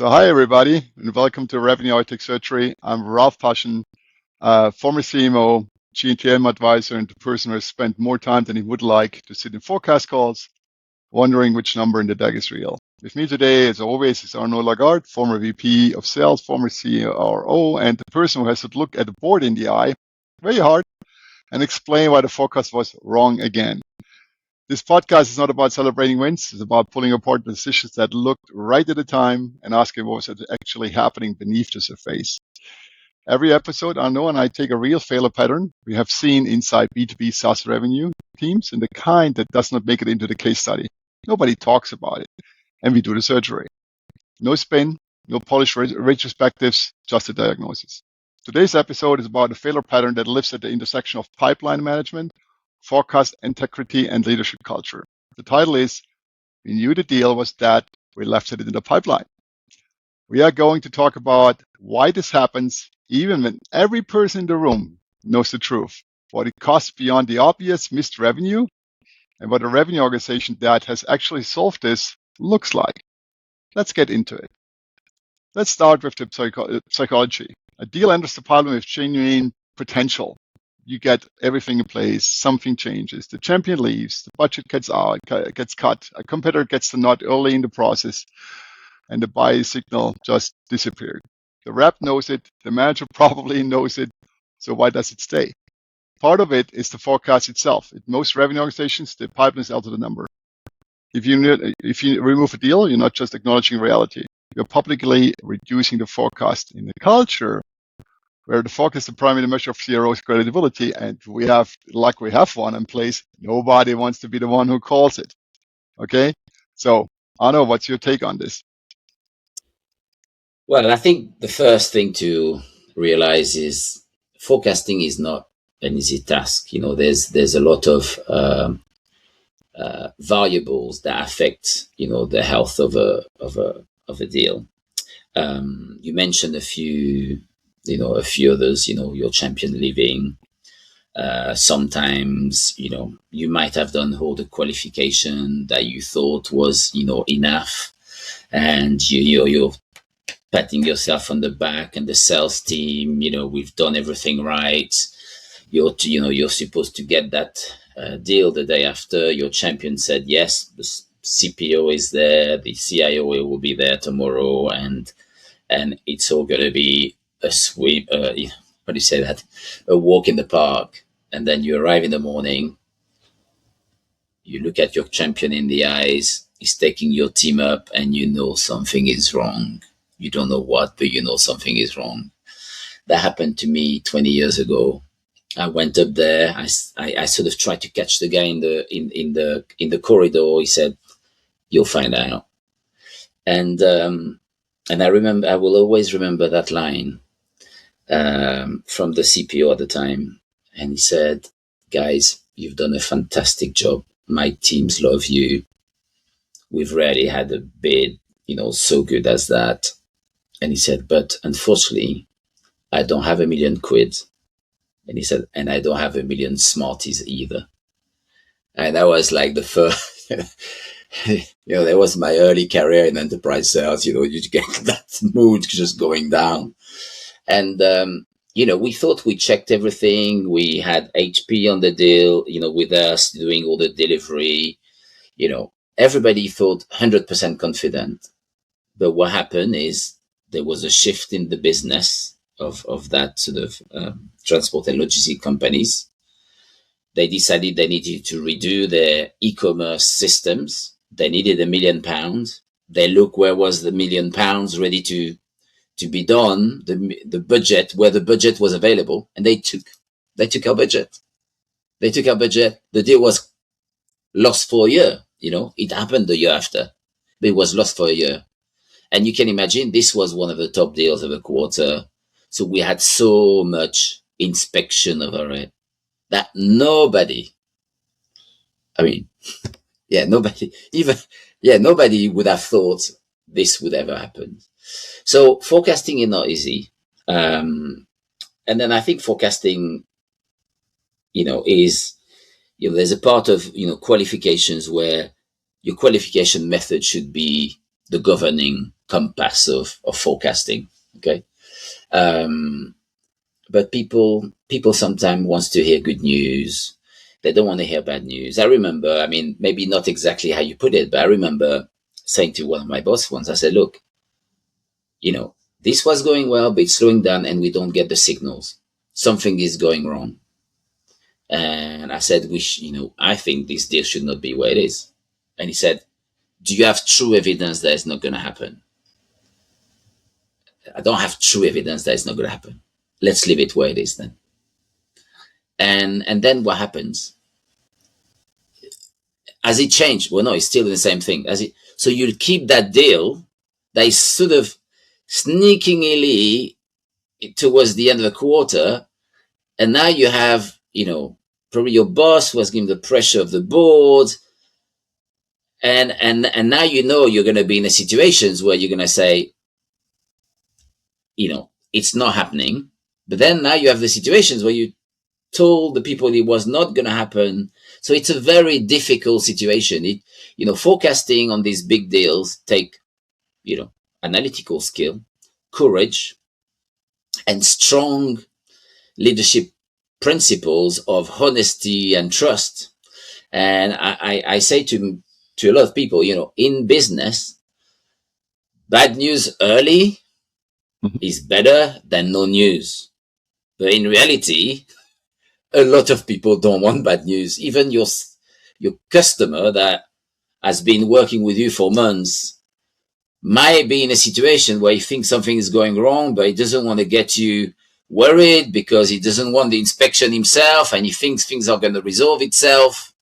So hi everybody, and welcome to Revenue Outlook Surgery. I'm Ralf Paschen, former CMO, GTM advisor, and the person who has spent more time than he would like to sit in forecast calls, wondering which number in the deck is real. With me today, as always, is Arnaud Lagarde, former VP of Sales, former CRO, and the person who has to look at the board in the eye very hard and explain why the forecast was wrong again. This podcast is not about celebrating wins. It's about pulling apart the decisions that looked right at the time and asking what was actually happening beneath the surface. Every episode, Arnaud and I take a real failure pattern we have seen inside B2B SaaS revenue teams and the kind that does not make it into the case study. Nobody talks about it. And we do the surgery. No spin, no polished retrospectives, just a diagnosis. Today's episode is about a failure pattern that lives at the intersection of pipeline management, forecast integrity, and leadership culture. The title is, we knew the deal was that we left it in the pipeline. We are going to talk about why this happens, even when every person in the room knows the truth, what it costs beyond the obvious missed revenue, and what a revenue organization that has actually solved this looks like. Let's get into it. Let's start with the psychology. A deal enters the pipeline with genuine potential. You get everything in place, something changes, the champion leaves, the budget gets cut, a competitor gets the nod early in the process, and the buy signal just disappeared. The rep knows it, the manager probably knows it, so why does it stay? Part of it is the forecast itself. In most revenue organizations, the pipeline is out to the number. If you remove a deal, you're not just acknowledging reality. You're publicly reducing the forecast. In the culture, where the forecast is the primary measure of CRO's credibility, and we have one in place, nobody wants to be the one who calls it. Okay? So, Arnaud, what's your take on this? Well, I think the first thing to realize is forecasting is not an easy task. You know, there's a lot of variables that affect, the health of a deal. You mentioned a few others, your champion leaving. Sometimes, you might have done all the qualification that you thought was, enough. And you're patting yourself on the back, and the sales team, we've done everything right. You're supposed to get that deal the day after. Your champion said yes, the CPO is there, the CIO will be there tomorrow, and it's all going to be a sweep, how do you say that? A walk in the park. And then you arrive in the morning, you look at your champion in the eyes, he's taking your team up, and you know something is wrong. You don't know what, but you know something is wrong. That happened to me 20 years ago. I went up there. I sort of tried to catch the guy in the corridor. He said, "You'll find out." And I will always remember that line from the CPO at the time. And he said, "Guys, you've done a fantastic job. My teams love you. We've rarely had a bid, so good as that." And he said, "But unfortunately, I don't have £1 million." And he said, "And I don't have £1 million Smarties either." And that was like the first, that was my early career in enterprise sales. You get that mood just going down. And, we thought we checked everything. We had HP on the deal, with us doing all the delivery. Everybody thought 100% confident. But what happened is there was a shift in the business of that sort of transport and logistic companies. They decided they needed to redo their e-commerce systems. They needed £1 million. They looked where was the £1 million ready to be done, the budget, where the budget was available, and they took our budget. They took our budget. The deal was lost for a year. It happened the year after, but it was lost for a year. And you can imagine this was one of the top deals of the quarter. So we had so much inspection over it that nobody would have thought this would ever happen. So forecasting is not easy. And then I think forecasting, is, there's a part of, qualifications where your qualification method should be the governing compass of forecasting. Okay. But people sometimes wants to hear good news. They don't want to hear bad news. I remember, I mean, maybe not exactly how you put it, but I remember saying to one of my boss once, I said, look, this was going well, but it's slowing down and we don't get the signals. Something is going wrong. And I said, I think this deal should not be where it is. And he said, do you have true evidence that it's not going to happen? I don't have true evidence that it's not going to happen. Let's leave it where it is then. And then what happens? Has it changed? Well, no, it's still the same thing. So you'll keep that deal that is sort of sneakingly towards the end of the quarter. And now you have, probably your boss was given the pressure of the board. And now you're going to be in a situations where you're going to say, it's not happening. But then now you have the situations where you told the people it was not going to happen. So it's a very difficult situation. Forecasting on these big deals take, analytical skill, courage, and strong leadership principles of honesty and trust. And I say to a lot of people, in business, bad news early is better than no news. But in reality, a lot of people don't want bad news. Even your customer that has been working with you for months might be in a situation where he thinks something is going wrong, but he doesn't want to get you worried because he doesn't want the inspection himself and he thinks things are going to resolve itself.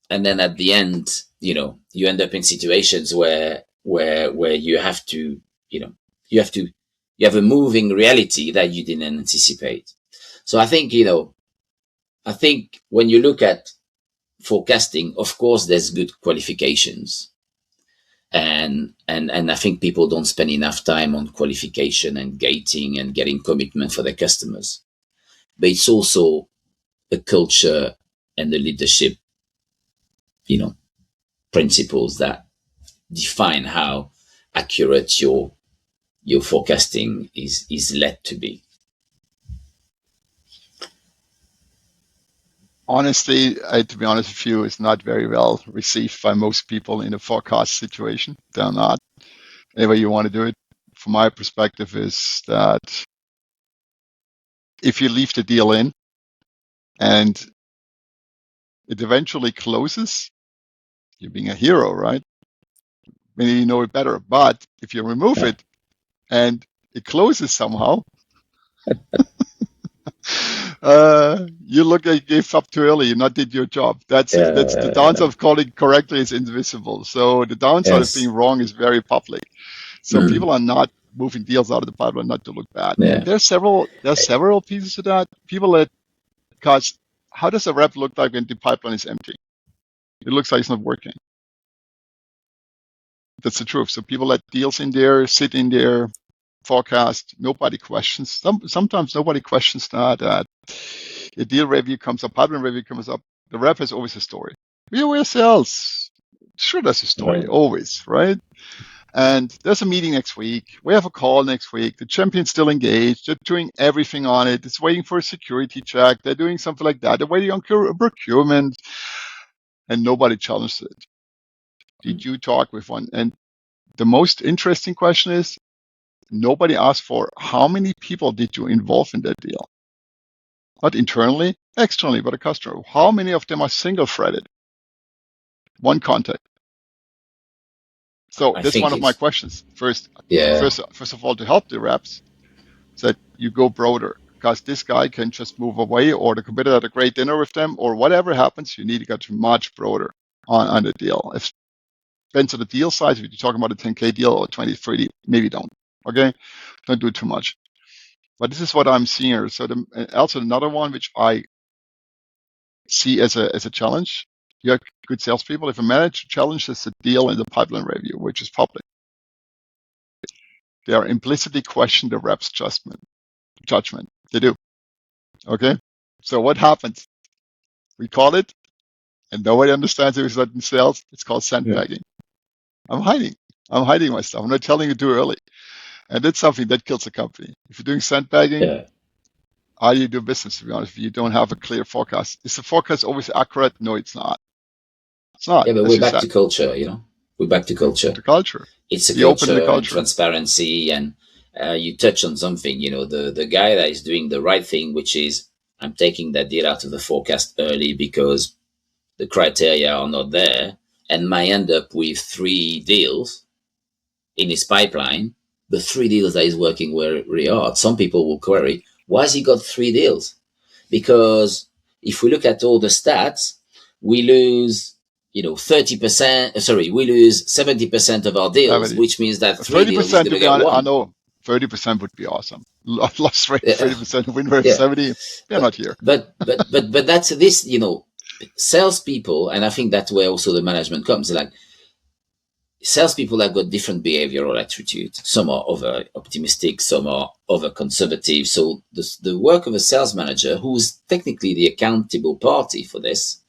And then at the end, you end up in situations where you have to, you have a moving reality that you didn't anticipate. So I think, when you look at forecasting, of course, there's good qualifications. And I think people don't spend enough time on qualification and gating and getting commitment for their customers. But it's also a culture and the leadership, principles that define how accurate your forecasting is led to be. Honestly, to be honest with you, it's not very well received by most people in a forecast situation. They're not. Any way you want to do it, from my perspective, is that if you leave the deal in and it eventually closes, you're being a hero, right? Maybe you know it better. But if you remove it and it closes somehow, you look like you gave up too early. You not did your job. That's the downside of calling correctly is invisible. So the downside of being wrong is very public. So people are not moving deals out of the pipeline not to look bad. Yeah. And there's several pieces to that. Because how does a rep look like when the pipeline is empty? It looks like it's not working. That's the truth. So people let deals in there, sit in there, forecast. Nobody questions. Sometimes nobody questions that a deal review comes up, pipeline review comes up. The rep has always a story. We sales. Sure, there's a story, always, right? And there's a meeting next week. We have a call next week. The champion's still engaged. They're doing everything on it. It's waiting for a security check. They're doing something like that. They're waiting on procurement. And nobody challenged it. Did you talk with one? And the most interesting question is, nobody asked for how many people did you involve in that deal? Not internally, externally, but a customer. How many of them are single-threaded? One contact. So that's one of my questions. First of all, to help the reps, that you go broader, because this guy can just move away, or the competitor had a great dinner with them, or whatever happens, you need to get much broader on the deal. If depends on the deal size, if you're talking about a 10K deal or 20, 30, maybe don't. Okay, don't do too much. But this is what I'm seeing here. So also another one which I see as a challenge. You have good salespeople. If a manager challenges a deal in the pipeline review, which is public, they are implicitly question the rep's judgment. They do. Okay. So what happens? We call it, and nobody understands it. It's not in sales. It's called sandbagging. I'm hiding. I'm hiding my stuff. I'm not telling you too early. And that's something that kills a company. If you're doing sandbagging, Yeah. how do you do business, to be honest? If you don't have a clear forecast. Is the forecast always accurate? No, it's not. It's not, Yeah, but as we're you back said. to culture, We're back to culture. The culture. It's a Be open in the culture and culture. transparency. And you touch on something, the guy that is doing the right thing, which is I'm taking that deal out of the forecast early because the criteria are not there and might end up with 3 deals in his pipeline, the 3 deals that he's working really hard. Some people will query, why has he got 3 deals? Because if we look at all the stats, we lose 30%, we lose 70% of our deals, 70. which means that 3 deals is 30%, going to to be get honest, I 1. know 30% would be awesome. Loss rate Yeah, 30%, win rate yeah. 70. They're not here. But that's this, salespeople, and I think that's where also the management comes. Like salespeople have got different behavioral attitude. Some are over optimistic, some are over conservative. So the work of a sales manager, who's technically the accountable party for this,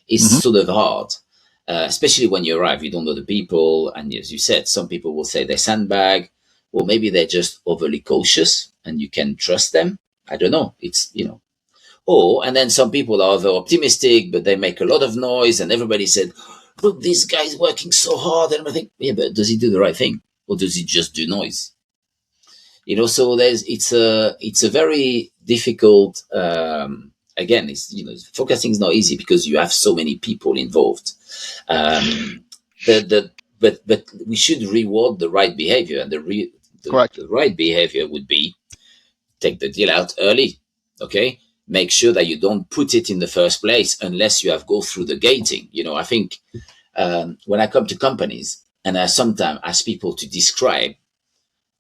is Mm-hmm. sort of hard. Especially when you arrive, you don't know the people, and as you said, some people will say they sandbag, or maybe they're just overly cautious, and you can trust them. I don't know. It's and then some people are over optimistic, but they make a lot of noise, and everybody said, "Look, this guy's working so hard," and I think, yeah, but does he do the right thing, or does he just do noise? So it's a very difficult. Again, forecasting is not easy because you have so many people involved. But we should reward the right behavior, and Correct. the right behavior would be take the deal out early. Okay, make sure that you don't put it in the first place unless you have go through the gating. I think when I come to companies and I sometimes ask people to describe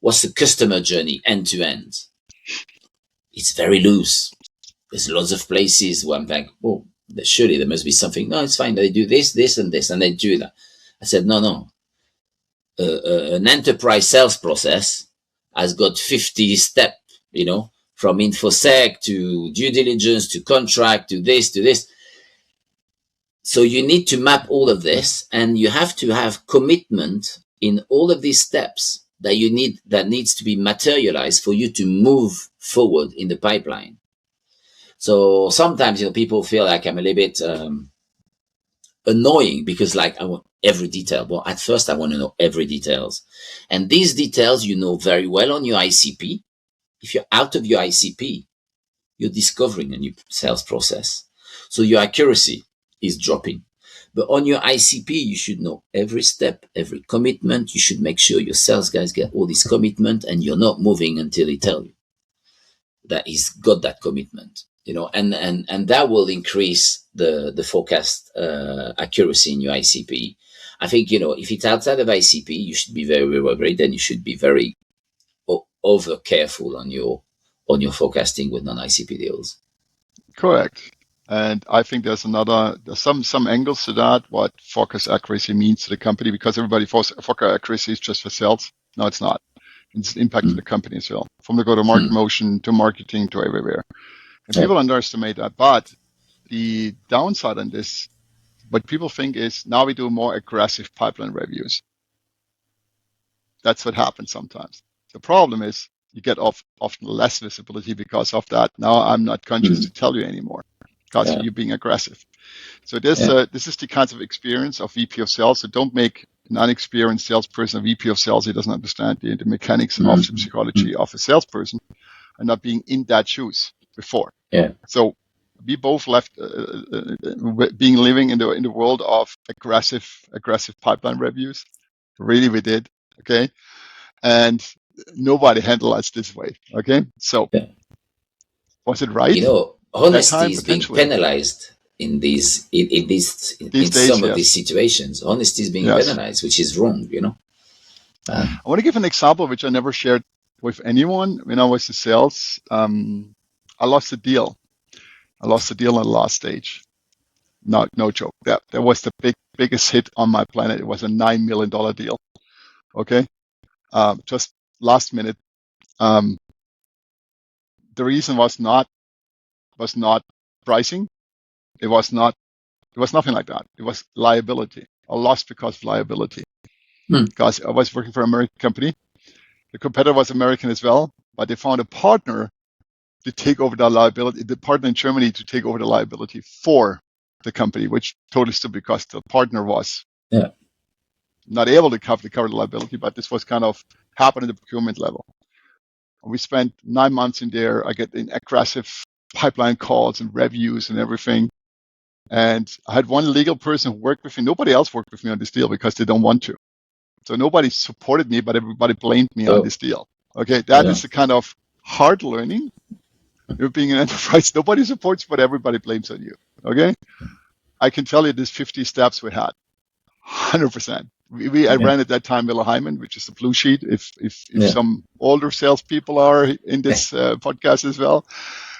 what's the customer journey end to end, it's very loose. There's lots of places where I'm like, oh, surely there must be something. No, it's fine. They do this, this, and this, and they do that. I said, no. An enterprise sales process has got 50 steps, from infosec to due diligence to contract to this to this. So you need to map all of this, and you have to have commitment in all of these steps that needs to be materialized for you to move forward in the pipeline. So sometimes people feel like I'm a little bit annoying because I want every detail. Well, at first I want to know every details, and these details very well on your ICP. If you're out of your ICP, you're discovering a new sales process, so your accuracy is dropping. But on your ICP, you should know every step, every commitment. You should make sure your sales guys get all this commitment, and you're not moving until they tell you that he's got that commitment. And that will increase the forecast accuracy in your ICP. I think if it's outside of ICP, you should be very, very worried, and you should be very over careful on your forecasting with non-ICP deals. Correct. And I think there's some angles to that, what forecast accuracy means to the company, because everybody forecast accuracy is just for sales. No, it's not. It's impacting the company as well, from the go-to-market motion to marketing to everywhere. And people underestimate that. But the downside on this, what people think is now we do more aggressive pipeline reviews. That's what happens sometimes. The problem is you get often less visibility because of that. Now I'm not conscious to tell you anymore because you're being aggressive. So this is the kinds of experience of VP of sales. So don't make an unexperienced salesperson a VP of sales. He doesn't understand the mechanics of the psychology of a salesperson and not being in that shoes before. Yeah. So we both left being living in the world of aggressive pipeline reviews. Really, we did. Okay. And nobody handled us this way. Okay. So was it right? Honesty is being penalized in some of these situations. Honesty is being penalized, which is wrong, I want to give an example which I never shared with anyone. When I was in sales, I lost a deal. I lost the deal on the last stage. No joke. That was the biggest hit on my planet. It was a $9 million deal. Okay. Just last minute. The reason was not pricing. It was nothing like that. It was liability. I lost because of liability. because I was working for an American company. The competitor was American as well, but they found a partner to take over the liability, the partner in Germany to take over the liability for the company, which totally stood because the partner was not able to cover the liability, but this was kind of happened at the procurement level. We spent 9 months in there. I get in aggressive pipeline calls and reviews and everything. And I had one legal person who worked with me. Nobody else worked with me on this deal because they don't want to. So nobody supported me, but everybody blamed me on this deal. Okay, that is the kind of hard learning. You're being an enterprise, nobody supports, but everybody blames on you. Okay, I can tell you there's 50 steps we had, 100%. I ran at that time Miller Hyman, which is the blue sheet. If some older salespeople are in this podcast as well,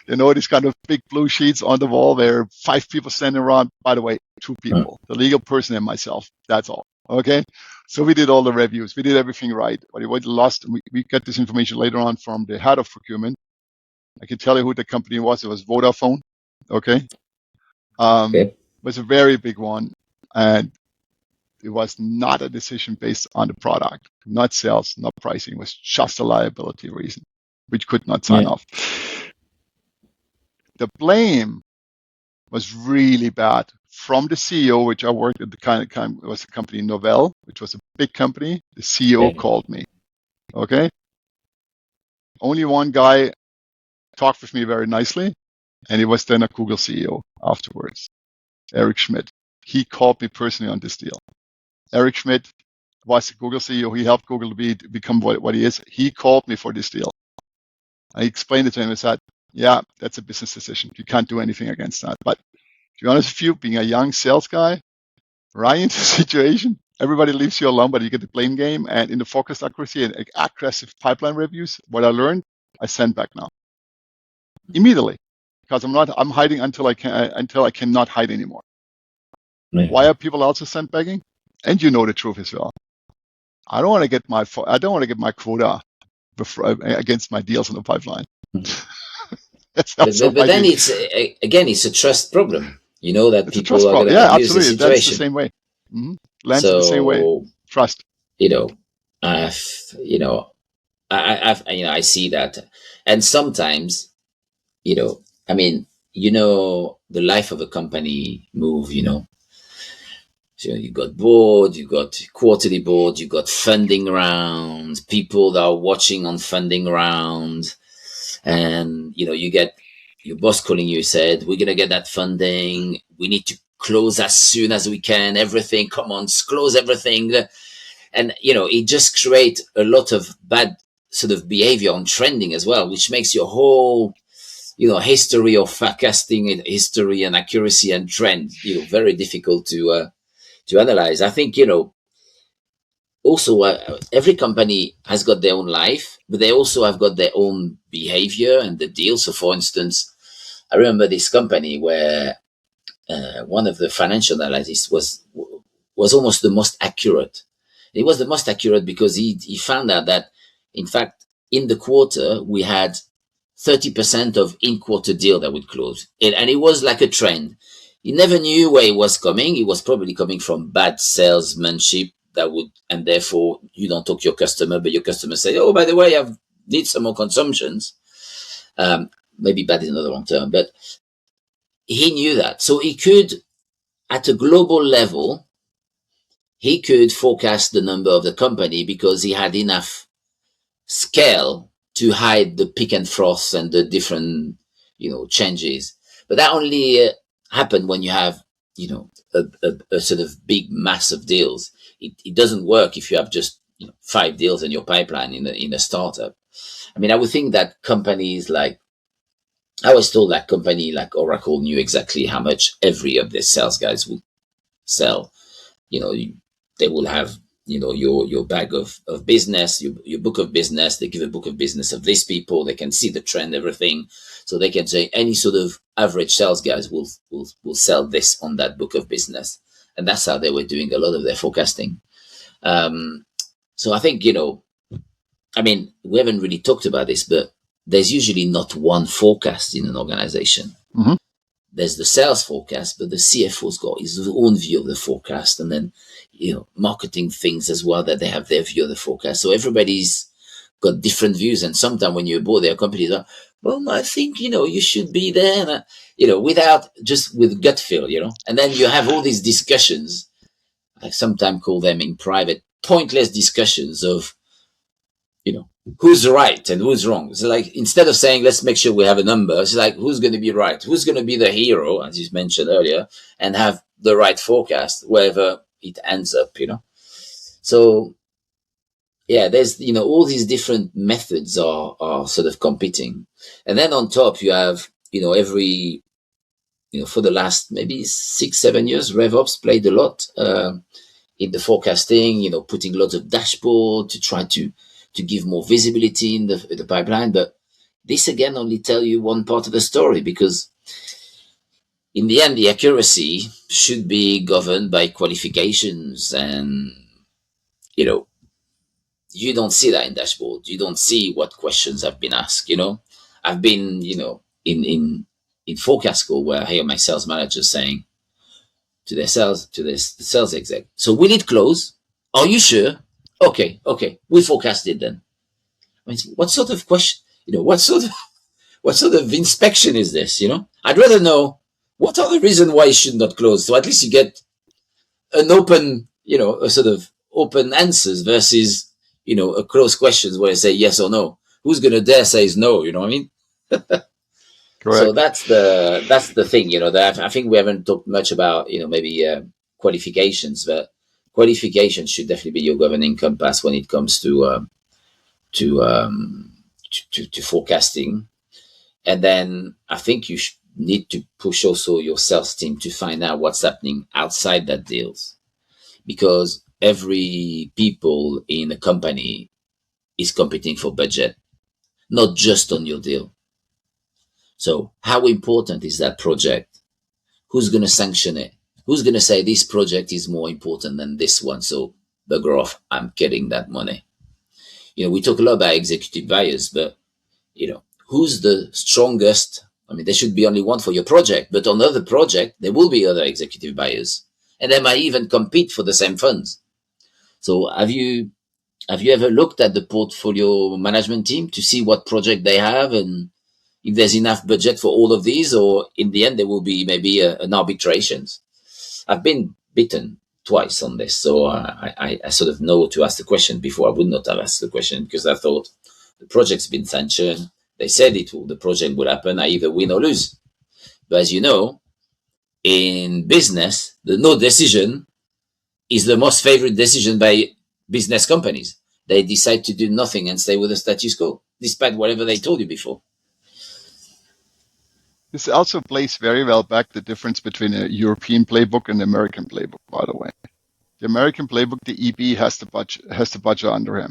you know these kind of big blue sheets on the wall. There are 5 people standing around. By the way, 2 people, the legal person and myself. That's all. Okay, so we did all the reviews. We did everything right. But it was lost. We get this information later on from the head of procurement. I can tell you who the company was. It was Vodafone. Okay. It was a very big one. And it was not a decision based on the product, not sales, not pricing. It was just a liability reason, which could not sign off. The blame was really bad from the CEO, which I worked at the kind of it was a company Novell, which was a big company. The CEO called me. Okay. Only one guy talked with me very nicely, and he was then a Google CEO afterwards, Eric Schmidt. He called me personally on this deal. Eric Schmidt was a Google CEO. He helped Google to become what he is. He called me for this deal. I explained it to him and said, yeah, that's a business decision. You can't do anything against that. But to be honest with you, being a young sales guy, right into the situation, everybody leaves you alone, but you get the blame game. And in the focused accuracy and aggressive pipeline reviews, what I learned, I send back now. Immediately. Because I'm hiding until I cannot hide anymore. Why are people also sandbagging? And you know the truth as well. I don't want to get my quota against my deals in the pipeline. but then it's a trust problem. You know that people are going to abuse the situation. That's the same way. Mm-hmm. Lands the same way. Trust. I see that, and sometimes, the life of a company move. So you got board, you got quarterly board, you got funding rounds, people that are watching on funding rounds, and you get your boss calling you, said, we're gonna get that funding, we need to close as soon as we can, everything, come on, close everything. And it just creates a lot of bad sort of behavior on trending as well, which makes your whole history of forecasting, history and accuracy and trend very difficult to analyze. I think, also every company has got their own life, but they also have got their own behavior and the deal. So for instance, I remember this company where one of the financial analysts was almost the most accurate. It was the most accurate because he found out that, in fact, in the quarter, we had 30% of in-quarter deal that would close. And it was like a trend. He never knew where it was coming. It was probably coming from bad salesmanship and therefore you don't talk to your customer, but your customer say, oh, by the way, I need some more consumptions. Maybe bad is another wrong term, but he knew that. So he could, at a global level, he could forecast the number of the company because he had enough scale to hide the peak and froth and the different, changes. But that only happened when you have, a sort of big mass of deals. It doesn't work if you have just 5 deals in your pipeline in a startup. I mean, I would think that companies I was told that company like Oracle knew exactly how much every of their sales guys would sell. They will have your bag of business, your book of business. They give a book of business of these people. They can see the trend, everything. So they can say any sort of average sales guys will sell this on that book of business. And that's how they were doing a lot of their forecasting. So I think, we haven't really talked about this, but there's usually not one forecast in an organization. Mm-hmm. there's the sales forecast, but the CFO's got his own view of the forecast, and then marketing things as well, that they have their view of the forecast. So everybody's got different views, and sometimes when you're bored, their companies are, well, I think you should be there, and without just with gut feel, and then you have all these discussions. I sometimes call them in private pointless discussions of who's right and who's wrong. So like, instead of saying, let's make sure we have a number, it's like, who's going to be right? Who's going to be the hero, as you mentioned earlier, and have the right forecast wherever it ends up, So, yeah, there's, all these different methods are sort of competing. And then on top, you have, every, for the last maybe 6-7 years, RevOps played a lot in the forecasting, putting lots of dashboard to try to give more visibility in the pipeline. But this again only tell you one part of the story, because in the end, the accuracy should be governed by qualifications, and you don't see that in dashboard. You don't see what questions have been asked. I've been in forecast call where I hear my sales manager saying to the sales exec, so will it close? Are you sure? Okay, we forecasted then. I mean, what sort of question? What sort of inspection is this? I'd rather know what are the reasons why it should not close. So at least you get an open, a sort of open answers versus, a closed questions where I say yes or no. Who's going to dare says no? You know what I mean? Correct. So that's the thing, that I think we haven't talked much about, maybe qualifications, but qualifications should definitely be your governing compass when it comes to forecasting. And then I think you need to push also your sales team to find out what's happening outside that deals, because every people in a company is competing for budget, not just on your deal. So how important is that project? Who's going to sanction it? Who's going to say this project is more important than this one? So bugger off, I'm getting that money. We talk a lot about executive buyers, but who's the strongest? I mean, there should be only one for your project, but on other project, there will be other executive buyers, and they might even compete for the same funds. So have you ever looked at the portfolio management team to see what project they have and if there's enough budget for all of these, or in the end, there will be maybe an arbitrations? I've been bitten twice on this, so I sort of know to ask the question. Before I would not have asked the question, because I thought the project's been sanctioned. They said the project would happen. I either win or lose. But as you know, in business, the no decision is the most favorite decision by business companies. They decide to do nothing and stay with the status quo, despite whatever they told you before. This also plays very well back the difference between a European playbook and the American playbook, by the way. The American playbook, the EB has the budget under him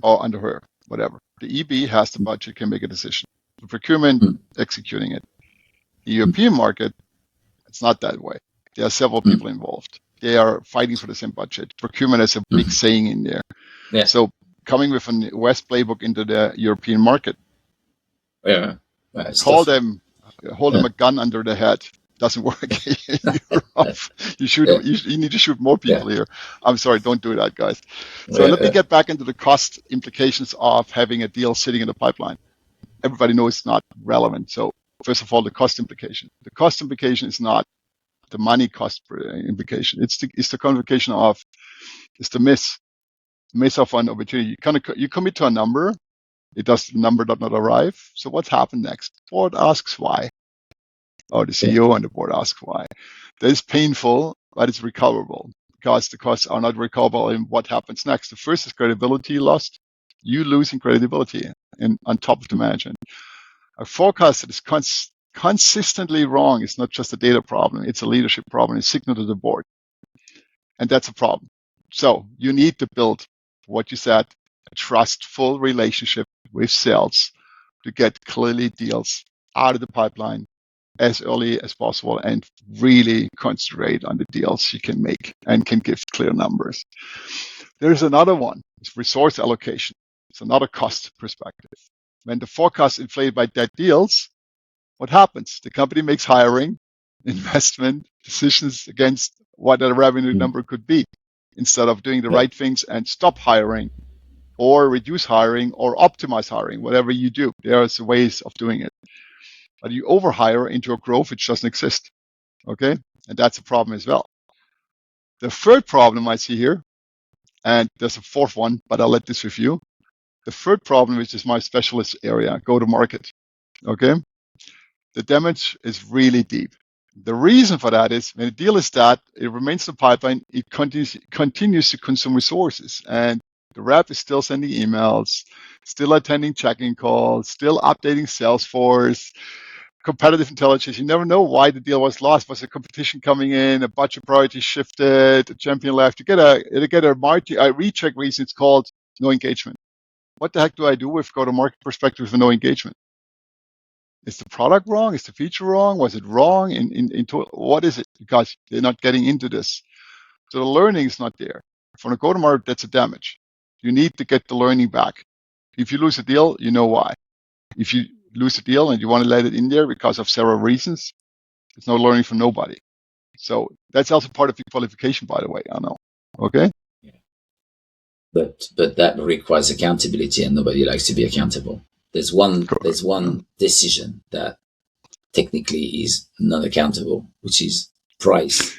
or under her, whatever. The EB has the budget, can make a decision. The procurement, executing it. The European market, it's not that way. There are several people involved. They are fighting for the same budget. Procurement is a big saying in there. Yeah. So coming with a West playbook into the European market, hold them a gun under the head. Doesn't work. You need to shoot more people here. I'm sorry, don't do that, guys. So let me get back into the cost implications of having a deal sitting in the pipeline. Everybody knows it's not relevant. So first of all, the cost implication. The cost implication is not the money cost implication. It's the complication of, it's the miss of an opportunity. You commit to a number. The number does not arrive. So what's happened next? Board asks why. Or the CEO and the board asks why. That is painful, but it's recoverable, because the costs are not recoverable in what happens next. The first is credibility lost. You losing credibility and on top of the management. A forecast that is consistently wrong is not just a data problem. It's a leadership problem. It's signal to the board. And that's a problem. So you need to build what you said, a trustful relationship with sales to get clearly deals out of the pipeline as early as possible and really concentrate on the deals you can make and can give clear numbers. There's another one, it's resource allocation. It's another cost perspective. When the forecast is inflated by dead deals, what happens? The company makes hiring investment decisions against what a revenue number could be, instead of doing the right things and stop hiring or reduce hiring or optimize hiring, whatever you do. There's ways of doing it. But you overhire into a growth which doesn't exist. Okay? And that's a problem as well. The third problem I see here, and there's a fourth one, but I'll let this with you. The third problem, which is my specialist area, go to market. Okay? The damage is really deep. The reason for that is when a deal is that, it remains in the pipeline, it continues to consume resources. And the rep is still sending emails, still attending checking calls, still updating Salesforce, competitive intelligence. You never know why the deal was lost. Was a competition coming in, a budget priority shifted, a champion left? You get a recheck reason. It's called no engagement. What the heck do I do with go-to-market perspective with no engagement? Is the product wrong? Is the feature wrong? Was it wrong? What is it? Because they're not getting into this. So the learning is not there. From a go-to-market, that's a damage. You need to get the learning back. If you lose a deal, you know why. If you lose a deal and you want to let it in there because of several reasons, it's no learning from nobody. So that's also part of the qualification, by the way, I know. Okay? Yeah. But that requires accountability, and nobody likes to be accountable. There's one decision that technically is non-accountable, which is price.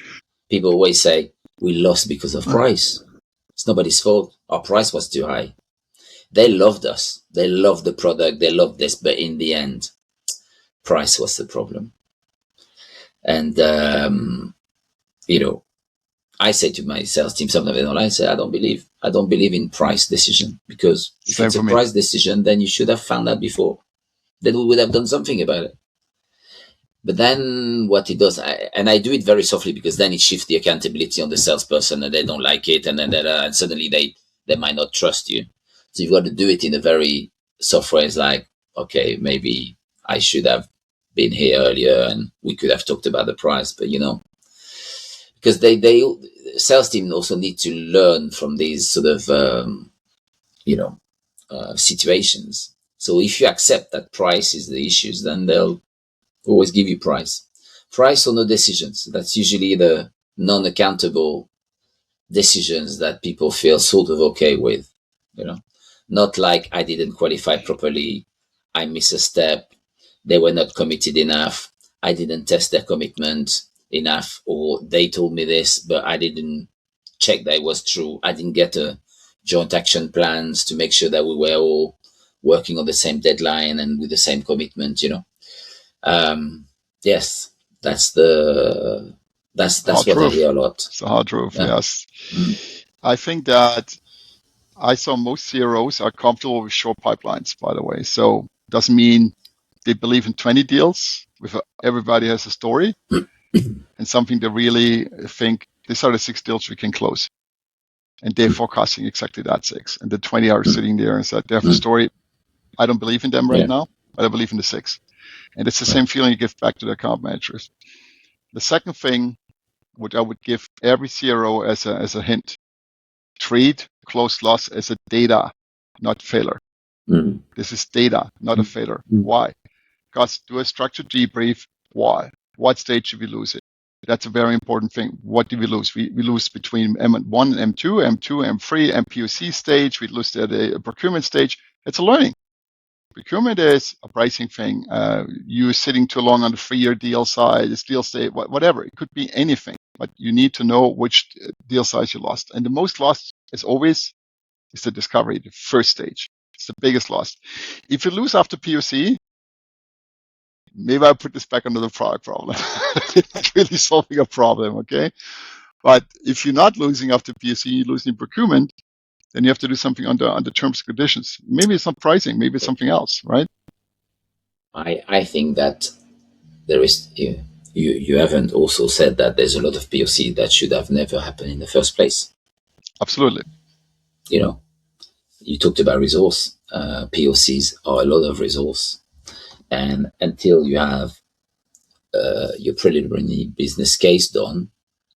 People always say, we lost because of price. It's nobody's fault. Our price was too high. They loved us. They loved the product. They loved this. But in the end, price was the problem. And, I say to my sales team, sometimes they don't like, I say, I don't believe in price decision, because if it's a price decision, then you should have found that before. Then we would have done something about it. But then what it does, and I do it very softly, because then it shifts the accountability on the salesperson, and they don't like it, and then and suddenly they might not trust you. So you've got to do it in a very soft way. It's like, okay, maybe I should have been here earlier, and we could have talked about the price, but because they sales team also need to learn from these sort of situations. So if you accept that price is the issues, then they'll always give you price or no decisions. That's usually the non-accountable decisions that people feel sort of okay with, not like I didn't qualify properly, I missed a step, they were not committed enough, I didn't test their commitment enough, or they told me this, but I didn't check that it was true. I didn't get a joint action plans to make sure that we were all working on the same deadline and with the same commitment, yes, that's what I hear a lot. It's the hard truth, yes. I think that I saw most CROs are comfortable with short pipelines, by the way. So it doesn't mean they believe in 20 deals with everybody has a story and something they really think these are the 6 deals we can close. And they're forecasting exactly that 6. And the 20 are sitting there and said, they have a story. I don't believe in them right now, but I believe in the 6. And it's the same feeling you give back to the account managers. The second thing, which I would give every CRO as a hint, treat closed loss as a data, not failure. This is data, not a failure. Why? Because do a structured debrief. Why? What stage did we lose it? That's a very important thing. What did we lose? We lose between M1 and M2, M2, M3, MPOC stage. We lose at a procurement stage. It's a learning. Procurement is a pricing thing. You're sitting too long on the 3-year deal size, this deal state, whatever. It could be anything, but you need to know which deal size you lost. And the most lost is always the discovery, the first stage. It's the biggest loss. If you lose after POC, maybe I put this back under the product problem. It's not really solving a problem, okay? But if you're not losing after POC, you're losing procurement, then you have to do something under terms and conditions. Maybe it's not pricing, maybe it's something else, right? I think that there is, you haven't also said that there's a lot of POC that should have never happened in the first place. Absolutely. You talked about resource. POCs are a lot of resource. And until you have your preliminary business case done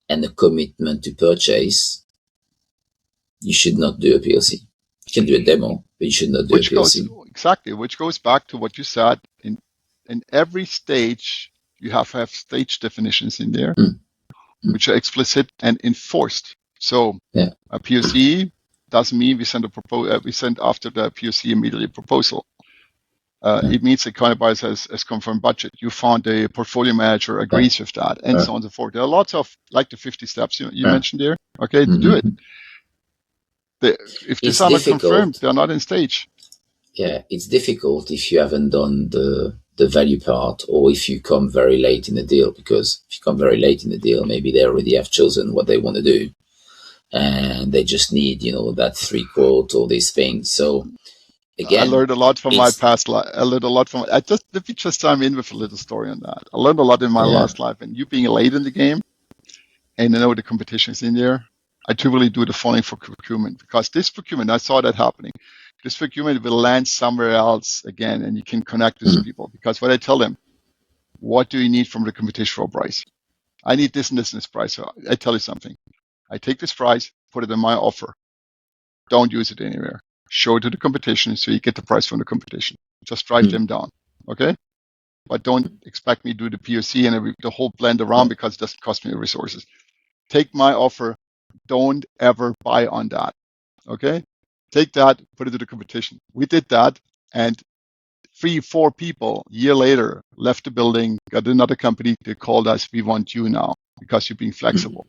and a commitment to purchase, you should not do a POC. You can do a demo, but you should not do a POC. Which goes back to what you said. In every stage, You have to have stage definitions in there, Mm. which are explicit and enforced. So Yeah. a POC doesn't mean we send after the POC immediately a proposal. It means the kind of buyer has confirmed budget. You found a portfolio manager agrees with that, and so on and so forth. There are lots of, like the 50 steps you mentioned there. Okay, to do it. If these It's are not confirmed, difficult. they're not in stage. Yeah, it's difficult if you haven't done the value part, or if you come very late in the deal, because if you come very late in the deal, maybe they already have chosen what they want to do, and they just need, that 3 quote or these things. So I again, learned a lot from my past life. I learned a lot from. Let me just chime in with a little story on that. I learned a lot in my last life, and you being late in the game, and I know the competition is in there. I typically do the following for procurement, because this procurement, I saw that happening. This procurement will land somewhere else again, and you can connect this to people. Because what I tell them, what do you need from the competition for a price? I need this and this and this price. So I tell you something. I take this price, put it in my offer. Don't use it anywhere. Show it to the competition so you get the price from the competition. Just drive them down. Okay? But don't expect me to do the POC and the whole blend around, because it doesn't cost me resources. Take my offer. Don't ever buy on that. Okay? Take that, put it to the competition. We did that, and 3-4 people a year later left the building, got another company. They called us, we want you now because you're being flexible.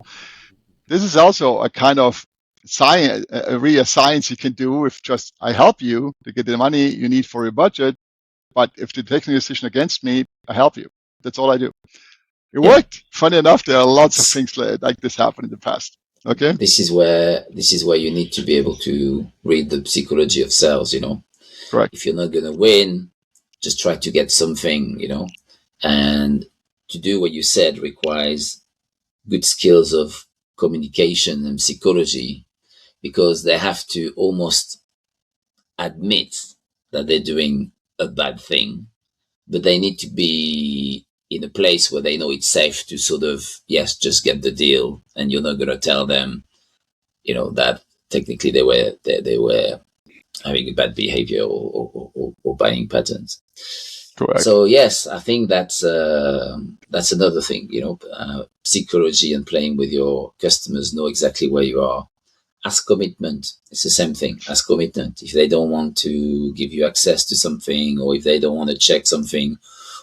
This is also a kind of science, a real science you can do with just, I help you to get the money you need for your budget, but if you're taking a decision against me, I help you. That's all I do. It worked. Funny enough, there are lots of things like this happen in the past. Okay. This is where you need to be able to read the psychology of sales. Correct. If you're not going to win, just try to get something. And to do what you said requires good skills of communication and psychology, because they have to almost admit that they're doing a bad thing, but they need to be in a place where they know it's safe to sort of, yes, just get the deal, and you're not going to tell them, that technically they were having a bad behavior or buying patterns. Correct. So yes, I think that's another thing. Psychology and playing with your customers, know exactly where you are. Ask commitment. It's the same thing. Ask commitment. If they don't want to give you access to something, or if they don't want to check something,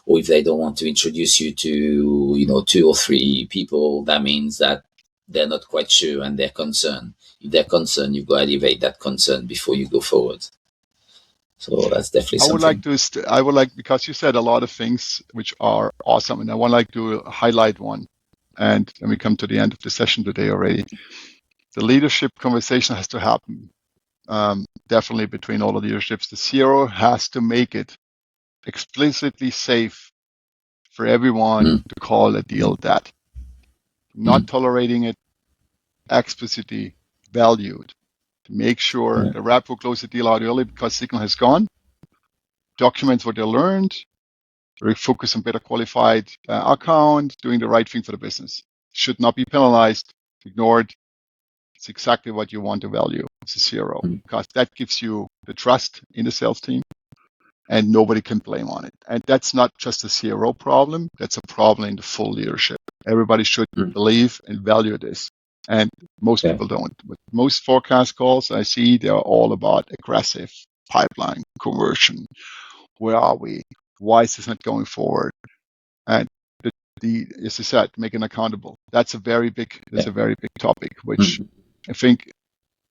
or if they don't want to introduce you to 2 or 3 people, that means that they're not quite sure and they're concerned. If they're concerned, you've got to elevate that concern before you go forward. So that's definitely something. I would like, because you said a lot of things which are awesome, and I would like to highlight one. And then we come to the end of the session today already. The leadership conversation has to happen, definitely between all the leaderships. The CRO has to make it explicitly safe for everyone to call a deal that. Not tolerating it, explicitly valued. To make sure the rep will close the deal out early because signal has gone, documents what they learned, focus on better qualified account, doing the right thing for the business. Should not be penalized, ignored. It's exactly what you want to value as a CRO, because that gives you the trust in the sales team, and nobody can blame on it. And that's not just a CRO problem, that's a problem in the full leadership. Everybody should believe and value this. And most people don't. But most forecast calls I see, they're all about aggressive pipeline conversion. Where are we? Why is this not going forward? And as I said, making accountable. That's a very big topic, which I think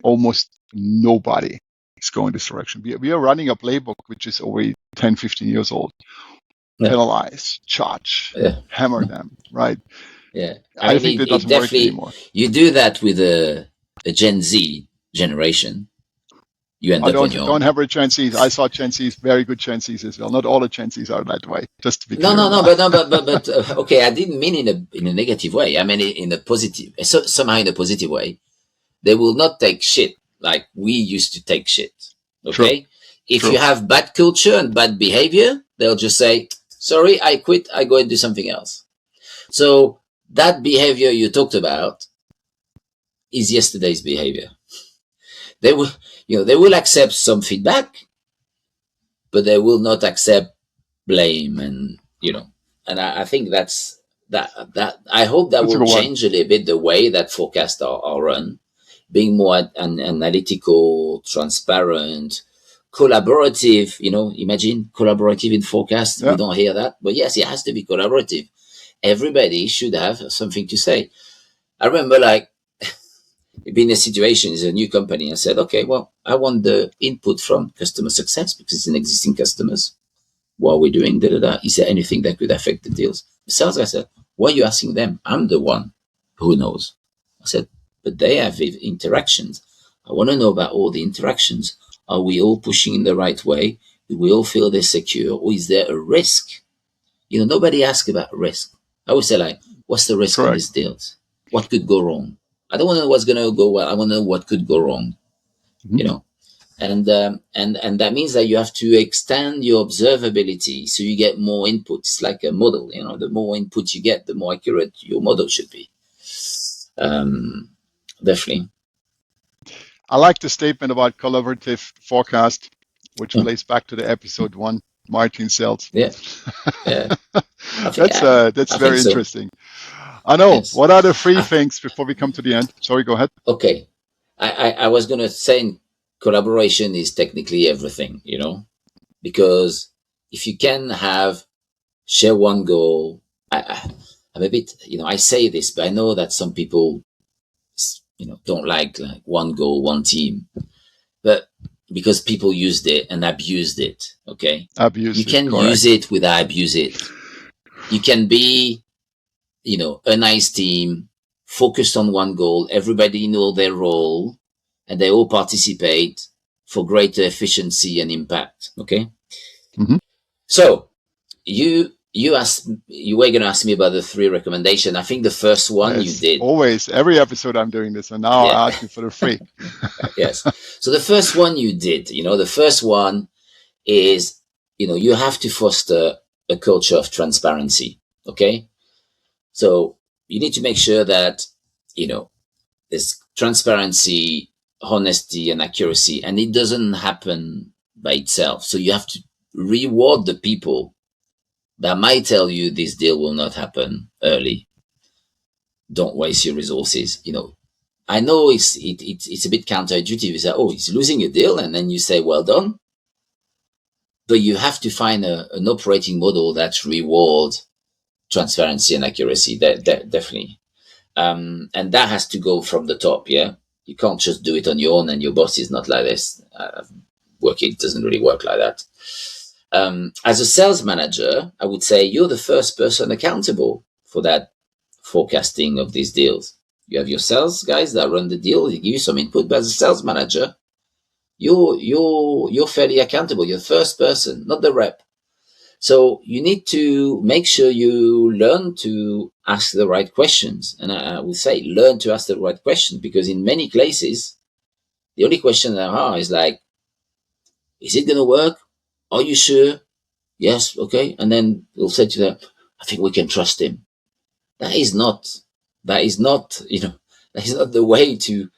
almost nobody is going this direction. We are running a playbook which is already 10, 15 years old. Penalize, charge, hammer them, right? Yeah. I think that doesn't work anymore. You do that with a Gen Z generation, you end up on your own. Don't have Gen Zs. I saw Gen Zs, very good Gen Zs as well. Not all the Gen Zs are that way. Just to be clear. But okay. I didn't mean in a negative way. I mean in a positive, somehow in a positive way. They will not take shit like we used to take shit. Okay. True. If you have bad culture and bad behavior, they'll just say, "Sorry, I quit. I go and do something else." So that behavior you talked about is yesterday's behavior. They will accept some feedback, but they will not accept blame and I think that I hope that will change a little bit the way that forecasts are run, being more analytical, transparent, collaborative. Imagine collaborative in forecast. We don't hear that, but yes, it has to be collaborative. Everybody should have something to say. I remember being in a situation, is a new company. I said, okay, well, I want the input from customer success because it's an existing customers. What are we doing? Is there anything that could affect the deals? The sales guy said, why are you asking them? I'm the one who knows. I said, but they have interactions. I want to know about all the interactions. Are we all pushing in the right way? Do we all feel they're secure? Or is there a risk? Nobody asks about risk. I would say what's the risk on these deals? What could go wrong? I don't want to know what's going to go well. I want to know what could go wrong, and that means that you have to extend your observability so you get more input. It's like a model, the more input you get, the more accurate your model should be. Definitely. I like the statement about collaborative forecast, which relates back to the episode 1, marketing sales. Yeah. That's very interesting. I know. Yes. What are the 3 things before we come to the end? Sorry, go ahead. Okay. I was going to say collaboration is technically everything, because if you can share one goal, I'm a bit, I say this, but I know that some people, don't like one goal, one team, but because people used it and abused it. Okay. You can use it without abuse it. You can be, a nice team focused on one goal. Everybody know their role and they all participate for greater efficiency and impact. Okay. Mm-hmm. So you were going to ask me about the 3 recommendations. I think the first one you did. Always, every episode I'm doing this, and now I'll ask you for the 3. Yes. So the first one you did, the first one is, you have to foster a culture of transparency. Okay. So you need to make sure that, there's transparency, honesty, and accuracy, and it doesn't happen by itself. So you have to reward the people that might tell you this deal will not happen early. Don't waste your resources. I know it's a bit counterintuitive. You say, oh, he's losing a deal, and then you say, well done. But you have to find an operating model that rewards transparency and accuracy. That definitely. And that has to go from the top. Yeah. You can't just do it on your own and your boss is not like this. It doesn't really work like that. As a sales manager, I would say you're the first person accountable for that forecasting of these deals. You have your sales guys that run the deal. They give you some input, but as a sales manager, you're fairly accountable. You're the first person, not the rep. So you need to make sure you learn to ask the right questions. And I would say learn to ask the right questions, because in many cases, the only question they are is is it going to work? Are you sure? Yes. Okay. And then they'll say to them, I think we can trust him. That is not that is not the way to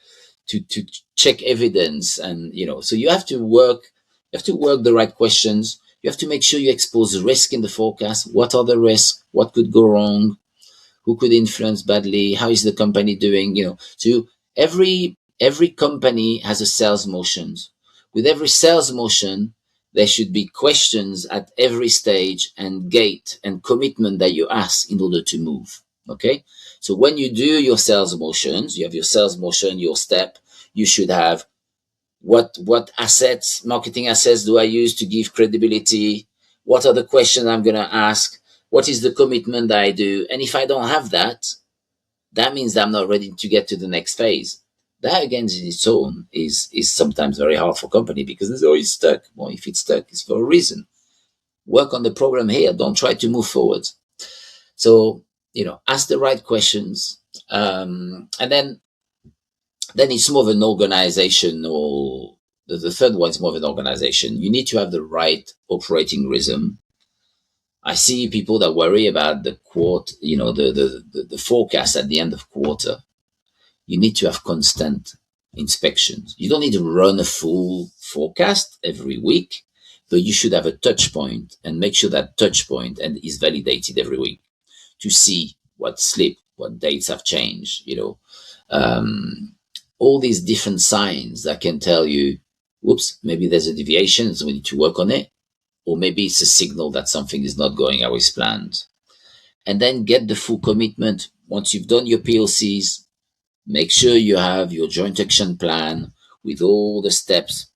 check evidence. And, so you have to work the right questions. You have to make sure you expose the risk in the forecast. What are the risks? What could go wrong? Who could influence badly? How is the company doing? So every company has a sales motions. With every sales motion, there should be questions at every stage and gate and commitment that you ask in order to move. Okay. So when you do your sales motions, you have your sales motion, your step, you should have what assets, marketing assets do I use to give credibility? What are the questions I'm going to ask? What is the commitment that I do? And if I don't have that, that means I'm not ready to get to the next phase. That again in its own is sometimes very hard for company because it's always stuck. Well, if it's stuck, it's for a reason. Work on the problem here. Don't try to move forward. So, ask the right questions. And then it's more of an organization, or the third one is more of an organization. You need to have the right operating rhythm. I see people that worry about the the forecast at the end of quarter. You need to have constant inspections. You don't need to run a full forecast every week, but you should have a touch point and make sure that touch point and is validated every week to see what slipped, what dates have changed, all these different signs that can tell you, whoops, maybe there's a deviation, so we need to work on it, or maybe it's a signal that something is not going how it's planned. And then get the full commitment. Once you've done your POCs, make sure you have your joint action plan with all the steps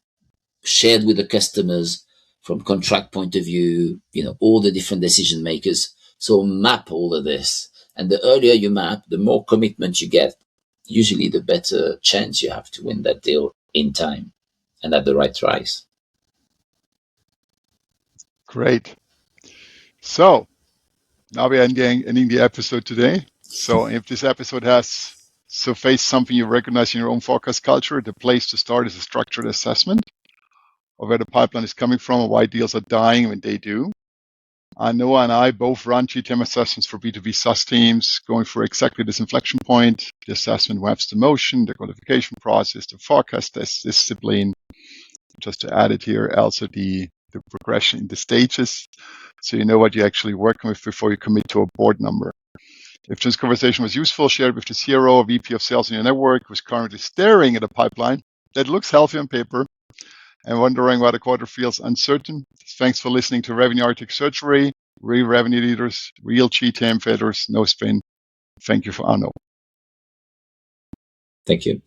shared with the customers from contract point of view, all the different decision makers. So map all of this. And the earlier you map, the more commitment you get, usually the better chance you have to win that deal in time and at the right price. Great. So now we are ending the episode today. So if this episode has surfaced something you recognize in your own forecast culture, the place to start is a structured assessment of where the pipeline is coming from and why deals are dying when they do. Noah and I both run GTM assessments for B2B SaaS teams, going through exactly this inflection point. The assessment maps the motion, the qualification process, the forecast discipline. Just to add it here, also the progression in the stages, so you know what you're actually working with before you commit to a board number. If this conversation was useful, share it with the CRO or VP of Sales in your network who's currently staring at a pipeline that looks healthy on paper and wondering why the quarter feels uncertain. Thanks for listening to Revenue Architect Surgery. Real revenue leaders, real GTM fighters, no spin. Thank you for Arnaud. Thank you.